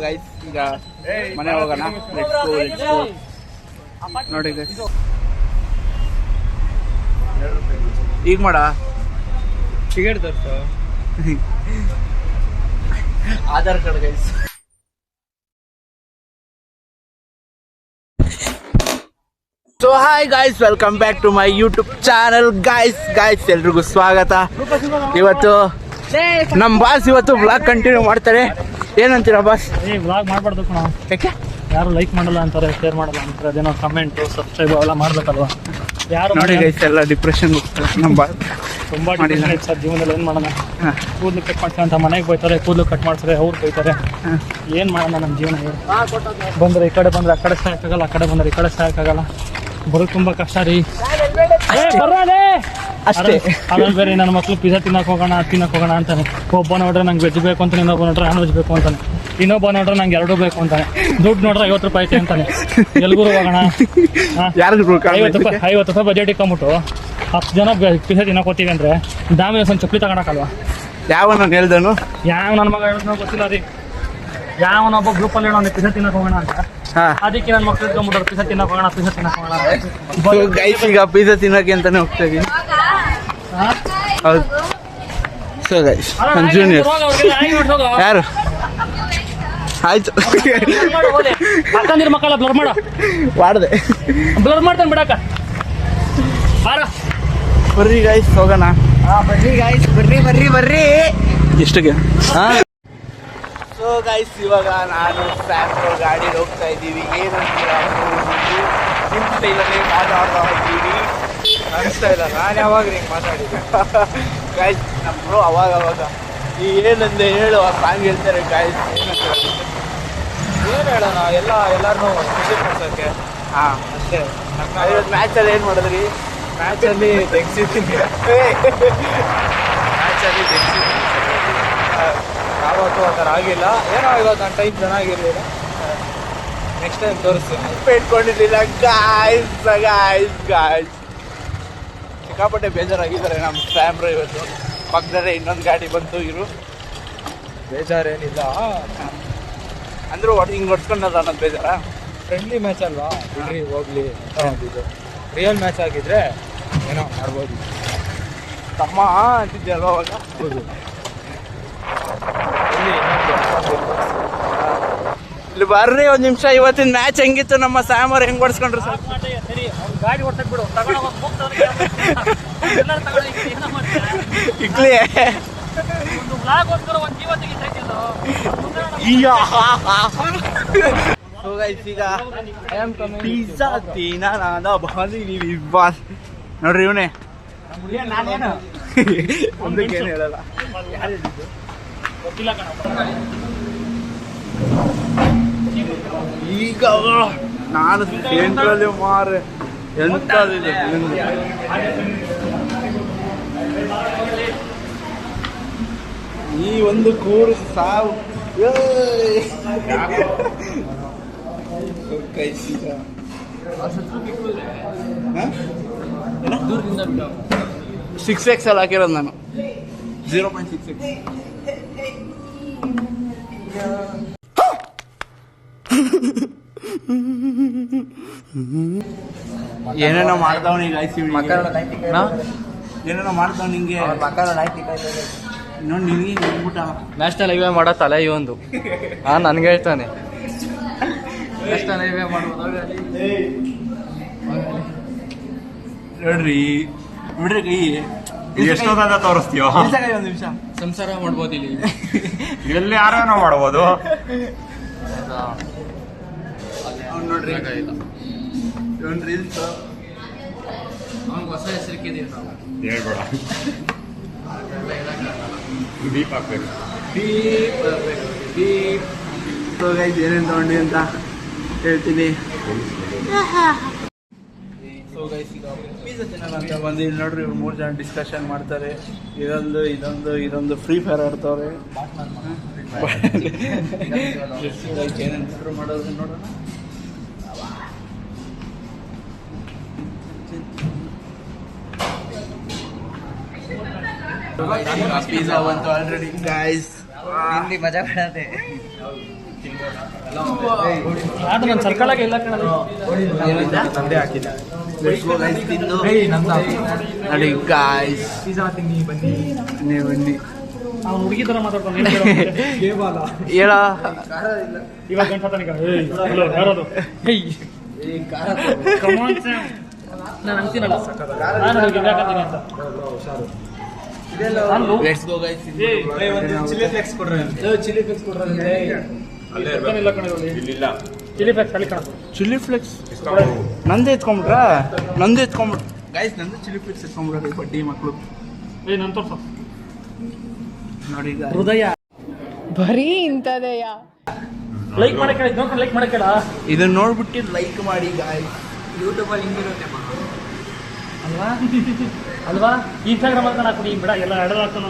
Guys ಈಗ ಮನೆ ಹೋಗೋಣ. Let's go. ನೋಡಿ ಗೈಸ್ ಈಗ ಮಾಡ ಟಿಕೆಟ್ ತೋರ್ಸ Aadhaar card guys. So hi guys, welcome back to my YouTube channel. Guys ಎಲ್ರಿಗೂ ಸ್ವಾಗತ. ಇವತ್ತು ನಮ್ಮ ಬಾಸ್ ಇವತ್ತು ವ್ಲಾಗ್ ಕಂಟಿನ್ಯೂ ಮಾಡ್ತಾರೆ. ಏನಂತೀರಾ ಬಾಸ್? ವ್ಲಾಗ್ ಮಾಡ್ಬಾರ್ದು ಕಣ. ಯಾಕೆ? ಯಾರು ಲೈಕ್ ಮಾಡಲ್ಲ ಅಂತಾರೆ, ಶೇರ್ ಮಾಡಲ್ಲ ಅಂತಾರೆ, ಅದೇನೋ ಕಮೆಂಟ್ ಸಬ್ಸ್ಕ್ರೈಬ್ ಅವೆಲ್ಲ ಮಾಡ್ಬೇಕಲ್ವಾ? ಯಾರು ನೋಡಿ ಗೈಸ್ ಎಲ್ಲ ಡಿಪ್ರೆಷನ್ ನಮ್ಮ ಬಾಸ್ ತುಂಬಾ ಡಿಫ್ರೆಂಟ್ ಸರ್ ಜೀವನದಲ್ಲಿ. ಏನು ಮಾಡೋಣ? ಕೂದಲು ಕಟ್ ಮಾಡ್ತಾರೆ ಅಂತ ಮನೆಗೆ ಬೈತಾರೆ, ಕೂದಲು ಕಟ್ ಮಾಡ್ತಾರೆ ಅವ್ರು ಬೈತಾರೆ. ಏನು ಮಾಡೋಣ ನಮ್ಮ ಜೀವನ? ಬಂದರೆ ಈ ಕಡೆ ಬಂದರೆ ಆ ಕಡೆ ಸಾಯೋಕ್ಕಾಗಲ್ಲ, ಆ ಕಡೆ ಬಂದರೆ ಈ ಕಡೆ ಸಾಯೋಕ್ಕಾಗಲ್ಲ. ಬರೋದು ತುಂಬ ಕಷ್ಟ ರೀ. ಅಷ್ಟೇ. ಆಮೇಲೆ ಬೇರೆ ನನ್ನ ಮಕ್ಳು ಪಿಜ್ಜಾ ತಿನ್ನಕ್ಕೆ ಹೋಗೋಣ ಅಂತಾನೆ. ಒಬ್ಬ ನೋಡ್ರೆ ನಂಗೆ ವೆಜ್ ಬೇಕು ಅಂತಾನೆ, ಇನ್ನೊಬ್ಬ ನೋಡ್ರೆ ನಾನ್ ವೆಜ್ ಬೇಕು ಅಂತಾನೆ, ಇನ್ನೊಬ್ಬ ನೋಡ್ರೆ ನಂಗೆ ಎರಡೂ ಬೇಕು ಅಂತಾನೆ. ದುಡ್ಡು ನೋಡ್ರೆ 50 ರೂಪಾಯಿ ಐತೆ ಅಂತಾನೆ. ಎಲ್ಗೂ ಹೋಗೋಣ, 50 ರೂಪಾಯಿ ಬಜೆಟ್ ಇಟ್ಕೊಂಬಿಟ್ಟು 10 ಜನ ಪಿಜ್ಜಾ ತಿನ್ನಕ್ಕೆ ಹೋಗ್ತೀವಿ ಅಂದರೆ ದಾಮಿ ಒಂದು ಚಪ್ಪಲಿ ತಗೊಳಕ್ಕಲ್ವಾ? ಯಾವ ನಾನು ಹೇಳ್ದನು? ಯಾವ ನನ್ನ ಮಗ ಹೇಳಿದ್ನೋ ಗೊತ್ತಿಲ್ಲ ರೀ. ಯಾವನೊಬ್ಬ ಗ್ರೂಪಲ್ಲಿ ಹೇಳೋ ಪಿಜ್ಜಾ ತಿನ್ನಕ್ಕೆ ಹೋಗೋಣ ಅಂತ. ಅದಕ್ಕೆ ನನ್ನ ಮಕ್ಳು ಇಟ್ಕೊಂಡ್ಬಿಟ್ರೆ ಪಿಜ್ಜಾ ತಿನ್ನಕ್ಕೆ ಹೋಗೋಣ. ಗೈಸ್ ಈಗ ಪಿಜ್ಜಾ ತಿನ್ನಕ್ಕೆ ಅಂತಾನೆ ಹೋಗ್ತಾ ಇದೀನಿ. ಹೌದು. ಸೊ ಗೈಸ್ ಜೂನಿಯರ್ ಯಾರು? ಆಯ್ತು ಅಕ್ಕಂದಿರ ಮಕ್ಕಳ ಬ್ಲರ್ ಮಾಡು. ಮಾಡಿದೆ, ಬ್ಲರ್ ಮಾಡ್ತಾನೆ ಬಿಡಕ್ಕ. ಬರ್ರಿ ಗೈಸ್ ಹೋಗೋಣ. ಬರ್ರಿ ಗಾಯ್ಸ್, ಬರ್ರಿ ಎಷ್ಟಿಗೆ? ಸೊ ಗೈಸ್ ಇವಾಗ ನಾನು ಸ್ಯಾಂಟ್ರೋ ಗಾಡಿಗೆ ಹೋಗ್ತಾ ಇದ್ದೀವಿ. ಏನಂತೀರಾ? ನಿಮ್ಮ ಸ್ಟೈಲಲ್ಲಿ ಮಾತಾಡ್ತಾ ಇದ್ದೀವಿ. ಅನಿಸ್ತಾ ಇಲ್ಲ ನಾನು ಯಾವಾಗ ಹಿಂಗೆ ಮಾತಾಡಿದ್ದೆ ಗಾಯ್ಸ್. ನಮ್ಮ ಬ್ರೋ ಅವಾಗ ಈ ಏನಂದೆ ಹೇಳು ಆ ಸಾಂಗ್ ಹೇಳ್ತಾರೆ ಗಾಯ್ಸ್. ಏನು ಹೇಳೋಣ? ಎಲ್ಲರೂ ಖುಷಿ ಪಡ್ಸೋಕ್ಕೆ. ಹಾಂ ಅಷ್ಟೇ. ಇವತ್ತು ಮ್ಯಾಚಲ್ಲಿ ಏನು ಮಾಡಿದ್ರಿ? ಮ್ಯಾಚಲ್ಲಿ ತೆಗ್ಸಿದ್ದೀನಿ. ಯಾವತ್ತೂ ಆ ಥರ ಆಗಿಲ್ಲ. ಏನೋ ಇವಾಗ ನನ್ನ ಟೈಮ್ ಚೆನ್ನಾಗಿರಲಿಲ್ಲ. ನೆಕ್ಸ್ಟ್ ಟೈಮ್ ತೋರಿಸ್ತೀನಿ. ಇಟ್ಕೊಂಡಿರ್ಲಿಲ್ಲ ಗಾಯ್ಸ್. ಸಿಕ್ಕಾಪಟ್ಟೆ ಬೇಜಾರಾಗಿದ್ದಾರೆ ನಮ್ಮ ಸ್ಯಾಂಟ್ರೋ. ಇವತ್ತು ಪಕ್ಕದಲ್ಲೇ ಇನ್ನೊಂದು ಗಾಡಿ ಬಂತು. ಇರು ಬೇಜಾರೇನಿಲ್ಲ ಅಂದರೂ ಹಿಂಗೆ ಹೊಡ್ಸ್ಕೊಂಡಲ್ಲ ಅನ್ನೋದು ಬೇಜಾರಾ? ಫ್ರೆಂಡ್ಲಿ ಮ್ಯಾಚ್ ಅಲ್ವಾ, ಬಿಡ್ರಿ ಹೋಗ್ಲಿ. ಇದು ರಿಯಲ್ ಮ್ಯಾಚ್ ಆಗಿದ್ರೆ ಏನೋ ಮಾಡ್ಬೋದು. ತಮ್ಮ ಅಂತಿದ್ದೆ ಅಲ್ವಾ ಅವಾಗ? ಹೌದು. ಇಲ್ಲಿ ಬರ್ರಿ ಒಂದು ನಿಮಿಷ. ಇವತ್ತಿನ ಮ್ಯಾಚ್ ಹೆಂಗಿತ್ತು? ನಮ್ಮ ಸ್ಯಾಮರ್ ಹೆಂಗ್ ಹೊಡ್ಸ್ಕೊಂಡ್ರು ಸರ್? ಸರಿ, ಗಾಡಿ ಓಡ್ಸಕ್ ಬಿಡು. ಇಕ್ಲಿ ಈಗ ಪಿಜ್ಜಾ ತಿನ್ನ ಬಂದಿದ್ದೀವಿ ಬಾಸ್. ನೋಡ್ರಿ ಇವನೇ. ಒಂದಕ್ಕೆ ಏನು ಹೇಳಲ್ಲ. ಈಗ ನಾನು ಸೆಂಟ್ರಲ್ಲಿ ಮಾರೆ ಎಂತದಿದೆ. ಈ ಒಂದು ಕೂರು ಸಾವು ಕೈಸಿದ 6XL ಹಾಕಿರೋದು ನಾನು. 0.6X. ಏನೇನೋ ಮಾಡ್ತಾವ್ ಈಗ ಏನೇನೋ ಮಾಡ್ತಾವ್ ನಿಂಗೆ ನೋಡಿ. ನಿನಗೆ ಹೋಗ್ಬಿಟ್ಟ ನ್ಯಾಷನಲ್ ಹೈವೇ ಮಾಡೋ ತಲೆ ಇವೊಂದು. ನನ್ಗೆ ಹೇಳ್ತಾನೆ ನ್ಯಾಷನಲ್ ಹೈವೇ ಮಾಡ್ಬೋದು ನೋಡ್ರಿ. ಬಿಡ್ರಿ ಕೈ. ಎಷ್ಟೊಂದ ತೋರಿಸ್ತೀವ? ಒಂದು ನಿಮಿಷ. ಸಂಸಾರ ಮಾಡ್ಬೋದು ಇಲ್ಲಿ. ಎಲ್ಲಿ ಯಾರೇನೋ ಮಾಡ್ಬೋದು. ನೋಡ್ರಿ ಒಂದು ರೀಲ್ಸ್ ಅವ್ನಿಗೆ ಹೊಸ ಹೆಸರಿಕ್ಕಿದೀವಿ ನಾವು. ಹೇಳ್ಬೇಡ, ದೀಪ್ ಹಾಕ್ಬೇಕು. ಸೊ ಗೈಸ್ ಏನೇನು ತಗೊಂಡ್ವಿ ಅಂತ ಹೇಳ್ತೀನಿ. ಸೊ ಗೈಸ್ ಈಗ ಪಿಜ್ಜಾ ತಿನ್ನೋಣ ಅಂತ ಬಂದಿದ್ದು. ನೋಡ್ರಿ ಇವ್ರು 3 ಜನ ಡಿಸ್ಕಷನ್ ಮಾಡ್ತಾರೆ. ಇದೊಂದು ಫ್ರೀ ಫೈರ್ ಆಡ್ತವ್ರೆ. ಏನೇನು ಶುರು ಮಾಡೋದು ನೋಡೋಣ. ಪಿಜ್ಜಾ ಬಂತು ಆಲ್ರೆಡಿ ಗಾಯ್ಸ್. ಹಿಂದಿ ಮಜಾ ಬರತ್ತೆ. ಅದು ನನ್ನ ಸರ್ಕಲಾಗೆ ಇಲ್ಲ ಕಣಲ್ಲ. ನಂದೇ ಹಾಕಿದ್ದೆ. Let's go guys, ತಿಂದು ನೋಡಿ guys. ನೀವು ಬನ್ನಿ. ಅವ್ನು ಹುಡುಗಿ ಥರ ಮಾತಾಡ್ತಾನೆ. ಹೇಳ ಇವಾಗ ಗಂಟ ತನಕ ಹಲೋ ಯಾರದು ಕಮಾನ್ ನಾನು ಅಂತೀನಲ್ಲ ನಾನು ಅವ್ರಿಗೆ ಯಾಕಂತೀನಿ ಅಂತ. Let's go guys. Chilli flex ಕೊಡ್ರಿ. ಇಲ್ಲ ಕಣ ಇಲ್ಲಿಲ್ಲ. ಚಿಲ್ಲಿ ಫ್ಲೆಕ್ಸ್ ಅಲ್ಲಿ ಕಣ. ಚಿಲ್ಲಿ ಫ್ಲೆಕ್ಸ್ ನಂದೇ ಎತ್ಕೊಂಡ್ಬಿಟ್ರಾ? ನಂದೇ ಎತ್ಕೊಂಡ್ಬಿಟ್ರು ಗೈಸ್. ನಂದು ಚಿಲ್ಲಿ ಫ್ಲೆಕ್ಸ್ ಎತ್ಕೊಂಡ್ಬಿಟ್ರೆ ಬಡ್ಡಿ ಮಕ್ಕಳು. ನಾನು ತೋರ್ಸು ನೋಡಿ ಈಗ ಹೃದಯ ಬರೀ ಇಂಥದೆಯಾ? ಲೈಕ್ ಮಾಡಕ್ಕೆ ನೋಡ್ಕೊಂಡು ಲೈಕ್ ಮಾಡಕ್ಕೆ ಇದನ್ನ ನೋಡ್ಬಿಟ್ಟು ಲೈಕ್ ಮಾಡಿ ಗಾಯ್ಸ್. ಯೂಟ್ಯೂಬಲ್ಲಿ ಹಿಂಗಿರುತ್ತೆ ಅಲ್ವಾ ಅಲ್ವಾ ಇನ್ಸ್ಟಾಗ್ರಾಮ್ ಅಂತ ಹಾಕ್ಬಿಡಿ ಬಿಡ ಎಲ್ಲ ಎಡಲ್ ಹಾಕ್ತಾನ.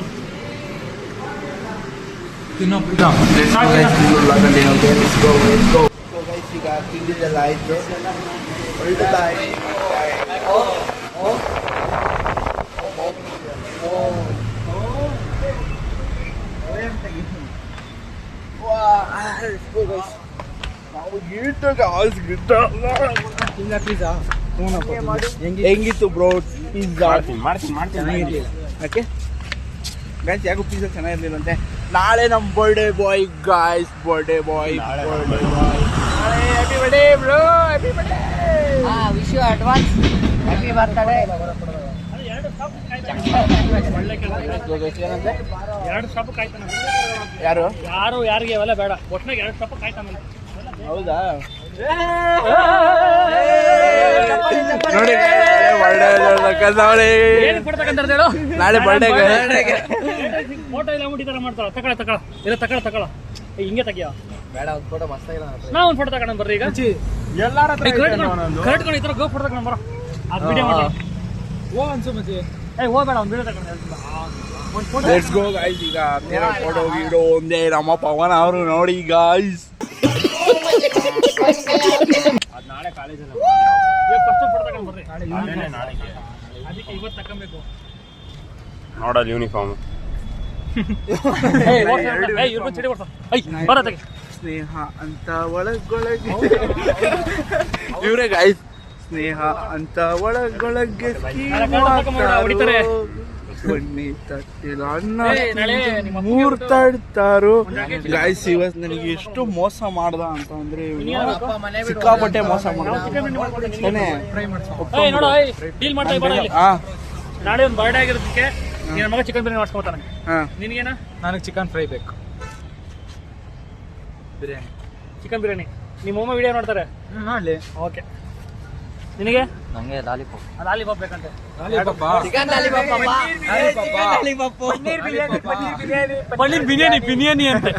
ಈಗ ತಿಂದಿದ್ದೆಲ್ಲ ಆಯ್ತು. ಒಳ್ಳೆದಾಯ್ತು. ಹೆಂಗಿತ್ತು ಬ್ರೋ ಪಿಜ್ಜಾ? ಮಾಡ್ತೀನಿ. ಓಕೆ ಗೈಸ್, ಯಾಕೋ ಪಿಜ್ಜಾ ಚೆನ್ನಾಗಿರ್ಲಿಲ್ಲ ಅಂತೆ. ನಾಳೆ ನಮ್ಮ birthday boy guys. Birthday boy happy birthday bro. Happy birthday. Wish you advance happy birthday. ಏನಂತೆ? 2 ಸ್ಟಾಪ್ ಕಾಯ್ತಾನ. ಯಾರು ಯಾರಿಗೆ ಅವೆಲ್ಲ ಬೇಡ. ಒಟ್ನಾಗ 2 ಸ್ಟಾಪ್ ಕಾಯ್ತಾನಂತೆ. ಹೌದಾ? ನೋಡಿ ಏನು ಕೊಡ್ತಕ್ಕಂತ ಹೇಳು. ನಾಳೆ ಬರ್ಡೇ ಫೋಟೋ ಎಲ್ಲ ಮುಟ್ಟಿದಾರ ಮಾಡ್ತಾಳ. ತಗೊಳ ಇಲ್ಲ ತಗೊಳ ಹಿಂಗೆ ತೆಗಿಯ ಬೇಡ, ಒಂದು ಫೋಟೋ ಮಸ್ತಾಗಿಲ್ಲ. ನಾವು ಒಂದು ಫೋಟೋ ತಗೊಂಡು ಬರ್ರಿ ಈಗ. ಕರೆಕ್ಟ್ಕೊಂಡು ಈ ಥರ ಗೋ ಫೋಟೋ ತಗೊಂಡು ಬರೋ. ಅದು ವಿಡಿಯೋ ಮಾಡೋಣ. ಹೋಗ್ಬೇಡ ಒಂದು ವಿಡಿಯೋ ತಗೊಂಡು ಒಂದು ಫೋಟೋ. Let's go guys. ಈಗ ಫೋಟೋ ಗೀಡೋ ಒಂದೇ ನಮ್ಮ ಪವನ್ ಅವರು ನೋಡಿ ಗಾಯ್ಸ್. ಅದು ನಾಳೆ ಕಾಲೇಜಲ್ಲಿ ಫಸ್ಟ್ ಫೋಟೋ ತಗೊಂಡು ಬರ್ರಿ. ನಾಳೆಗೆ ಅದಕ್ಕೆ ಇವತ್ತು ತಗೊಬೇಕು. ನೋಡೋದು ಯೂನಿಫಾರ್ಮ್. ಇವ್ರಿಗೂ ಚಡಿ ಕೊಡ್ತಾರೆ. ಬರತ್ತೆ ಸ್ನೇಹ ಅಂತ ಒಳಗೊಳಗೆ ಇವ್ರೆ ಗಾಯ್ಸ್. ಸ್ನೇಹ ಅಂತ ಒಳಗೊಳಗೆ ಹೊಡಿತಾರೆ. ಬನ್ನಿ ತಟ್ಟಿಲ್ಲ ಅನ್ನ ಮೂರ್ತಾಡ್ತಾರು ಗಾಯ್ಸ್. ಇವತ್ತು ನನಗೆ ಎಷ್ಟು ಮೋಸ ಮಾಡ್ದ ಅಂತ ಅಂದ್ರೆ ಸಿಕ್ಕಾಪಟ್ಟೆ ಮೋಸ ಮಾಡ್ದ. ನೋಡು ಡೀಲ್ ಮಾಡ್ತಾ ಬರ. ನಾಳೆ ಒಂದು ಬರ್ಡೇ ಆಗಿರೋದಕ್ಕೆ ನಿನ್ನ ಮಗ ಚಿಕನ್ ಬಿರಿಯಾನಿ ಮಾಡಿಸ್ಕೊತಾನೆ. ನಿನಗೇನ? ನನಗೆ ಚಿಕನ್ ಫ್ರೈ ಬೇಕು. ಬಿರಿಯಾನಿ, ಚಿಕನ್ ಬಿರಿಯಾನಿ. ನಿಮ್ಮ ಅಮ್ಮ ವಿಡಿಯೋ ನೋಡ್ತಾರೆ. ಮಾಡಲಿ. ಓಕೆ. ನಿನಗೆ? ನನಗೆ ಲಾಲಿಪಾಪ್. ಲಾಲಿಪಾಪ್ ಬೇಕಂತೆ. Chicken lollipop. ಪನ್ನೀರ್ ಬಿರಿಯಾನಿ ಅಂತೆ.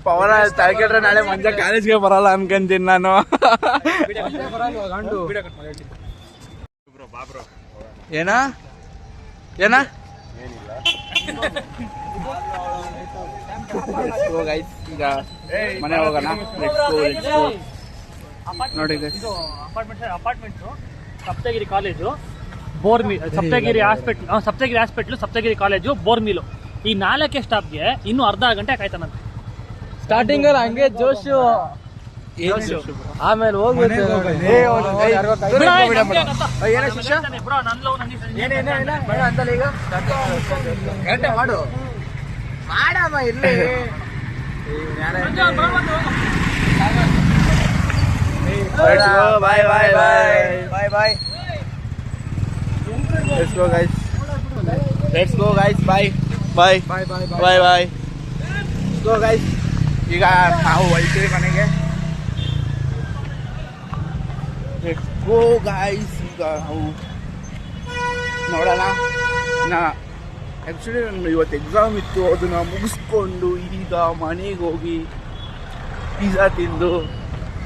ಪವನ ತಳ್ಕೆಟ್ರೆ ನಾಳೆ ಮಂಜ ಕಾಲೇಜ್ಗೆ ಬರಲ್ಲ ಅನ್ಕೊಂತೀನಿ ನಾನು. ಏನ ಈಗ ಮನೆ ಹೋಗೋಣ. ನೋಡಿ apartments Saptagiri college, Saptagiri hospital, Saptagiri college, ಬೋರ್ಮಿಲು. ಈ 4 ಸ್ಟಾಪ್ಗೆ ಇನ್ನೂ ಅರ್ಧ ಗಂಟೆ ಕಾಯ್ತಾನಂತೆ. ಸ್ಟಾರ್ಟಿಂಗ್ ಅಲ್ಲಿ ಹಂಗೆ ಜೋಶು, ಆಮೇಲೆ ಹೋಗ್ಬೇಕು. ಮಾಡು ಮಾಡಮ್ಮ ಇರ್ಲಿ. ಬಾಯ್ ಬಾಯ್ ಬಾಯ್ ಬಾಯ್. Let's go guys. Bye. Let's go guys. ಈಗ ನಾವು ಹೊಲ್ತೀವಿ ಮನೆಗೆ. Let's go guys. ಈಗ ನಾವು ನೋಡೋಣ. ಆ್ಯಕ್ಚುಲಿ ನನ್ನ ಇವತ್ತು ಎಕ್ಸಾಮ್ ಇತ್ತು, ಅದನ್ನ ಮುಗಿಸ್ಕೊಂಡು ಈಗ ಮನೆಗೆ ಹೋಗಿ ಪಿಜ್ಜಾ ತಿಂದು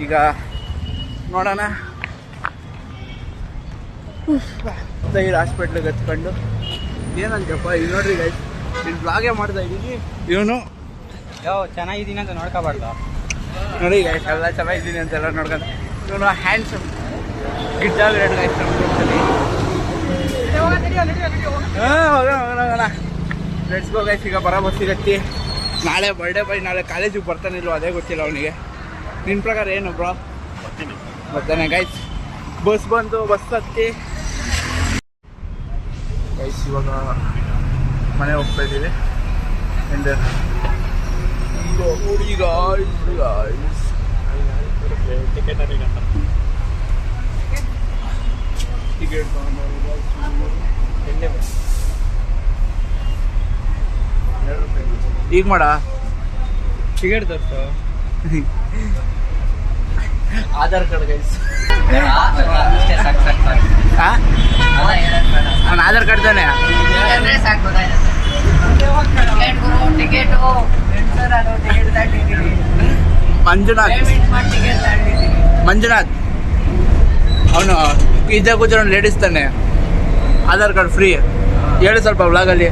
ಈಗ ನೋಡೋಣ. ಹಾಸ್ಪಿಟ್ಲಿಗೆ ಹತ್ಕೊಂಡು ಏನಂತಪ್ಪ ಈಗ ನೋಡ್ರಿ ಗೈಸ್, ನೀನು ಬ್ಲಾಗೇ ಮಾಡ್ತಾ ಇದ್ದೀನಿ. ಇವನು ಚೆನ್ನಾಗಿದ್ದೀನಿ ಅಂತ ನೋಡ್ಕೋಬಾರ್ದು. ನೋಡಿ ಗೈಸ್, ಎಲ್ಲ ಚೆನ್ನಾಗಿದ್ದೀನಿ ಅಂತೆಲ್ಲ ನೋಡ್ಕೊಂಡು ಇವನು ಹ್ಯಾಂಡ್ಸಮ್ ಗಿಡ್ಡ ರೆಡ್ ಗೈಸ್. ಹೋಗೋಣ ಲೆಟ್ಸ್ ಗೋ ಗೈಸ್. ಈಗ ಬಸ್ ಸಿಗತ್ತಿ. ನಾಳೆ ಬರ್ಡೇ ಬಾಯ್, ನಾಳೆ ಕಾಲೇಜಿಗೆ ಬರ್ತಾನಿಲ್ವ ಅದೇ ಗೊತ್ತಿಲ್ಲ ಅವನಿಗೆ. ನಿನ್ನ ಪ್ರಕಾರ ಏನು ಬ್ರೋ? ಬರ್ತಾನೆ ಗೈಸ್. ಬಸ್ ಬಂದು ಬಸ್ ಹತ್ತಿ ಗೈಸ್ ಇವಾಗ ಮನೆ ಹೋಗ್ತಾ ಇದ್ದೀವಿ. And ನೋಡಿ ಗಾಯ್ಸ್ ಟಿಕೆಟ್ ಟಿಕೆಟ್ ಈಗ ಮಾಡ ಟಿಕೆಟ್ ತೋರಿಸು. Aadhaar card guys. ಅಷ್ಟೇ ಸಾಕು ಸಾಕು ಸಾಕು. ನನ್ನ ಆಧಾರ್ ಕಾರ್ಡ್ ತಾನೆ. ಸಾಕು ಗೊತ್ತಾಯ್ತು. ಟಿಕೆಟ್ ಗುರು, ಟಿಕೆಟು ನಾನು ಟಿಕೆಟ್ ತಗೊಂಡಿದ್ದೀನಿ. ಮಂಜುನಾಥ್ ಪೇಮೆಂಟ್ ಮಾಡಿ ಟಿಕೆಟ್ ತಗೊಂಡಿದ್ದೀನಿ. ಮಂಜುನಾಥ್ ಅವನು ಇದ್ದೇ ಕೂತಿರೋ ಲೇಡೀಸ್ ತಾನೆ. ಆಧಾರ್ ಕಾರ್ಡ್ ಫ್ರೀ ಹೇಳಿ ಸ್ವಲ್ಪ ವ್ಲಾಗಲ್ಲಿ.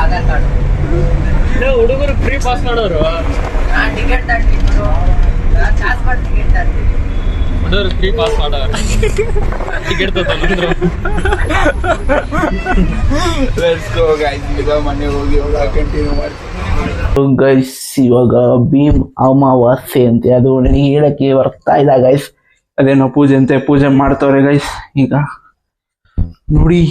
ಆಧಾರ್ ಕಾರ್ಡ್ ಹುಡುಗರು ಫ್ರೀ ಪಾಸ್ ಮಾಡೋರು, ನಾನು ಟಿಕೆಟ್ ತಗೊಂಡಿದ್ದು ಚಾರ್ಜ್ ಮಾಡಿ ಟಿಕೆಟ್ ತಗೊಂಡಿದ್ದೀನಿ. ಹುಡುಗರು ಫ್ರೀ ಪಾಸ್ ಮಾಡೋರು ಟಿಕೆಟ್ ತಗೊಂಡ್ರು. Let's go guys. ಈಗ ಮನೆಗೆ ಹೋಗಿ ಕಂಟಿನ್ಯೂ ಮಾಡ್ತೀನಿ ಗೈಸ್. ಇವಾಗ ಭೀಮ್ ಅಮಾವಾಸ್ಯೆ ಅಂತೆ, ಅದು ನನಗೆ ಹೇಳಕ್ಕೆ ಬರ್ತಾ ಇಲ್ಲ ಗೈಸ್. ಅದೇನೋ ಪೂಜೆ ಅಂತೆ, ಪೂಜೆ ಮಾಡ್ತವ್ರೆ ಗೈಸ್. ಈಗ ನೋಡಿ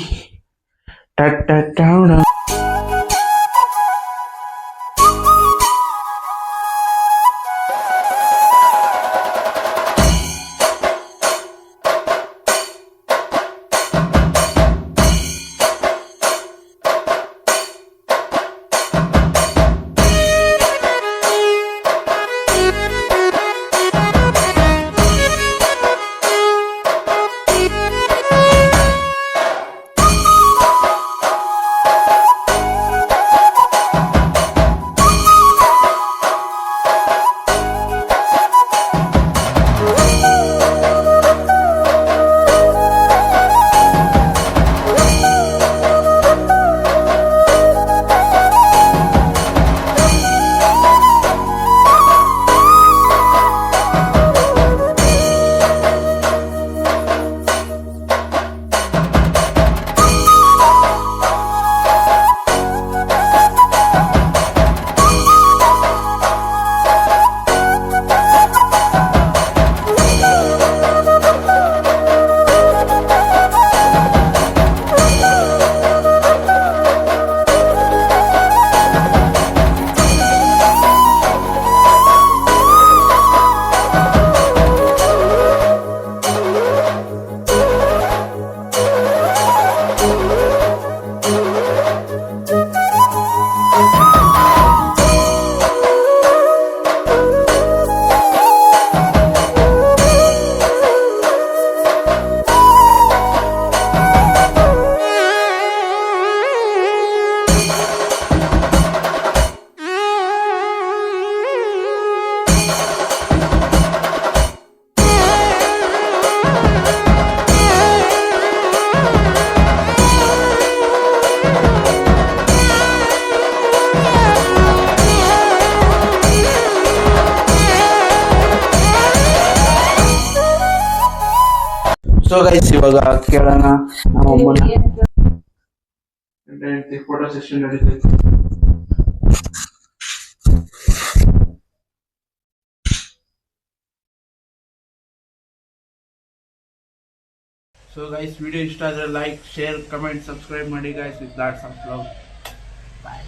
ಸೊ ಗೈಸ್ ಇವಾಗ ಕೇಳೋಣ ನಮ್ಮ ಅಮ್ಮನ. ಫೋಟೋ ಸೆಷನ್ ನಡೀತೈತೆ. ಸೊ ಗೈಸ್ ವಿಡಿಯೋ ಇಷ್ಟ ಆದರೆ ಲೈಕ್, ಶೇರ್, ಕಮೆಂಟ್, ಸಬ್ಸ್ಕ್ರೈಬ್ ಮಾಡಿ guys. With lots of love. Bye.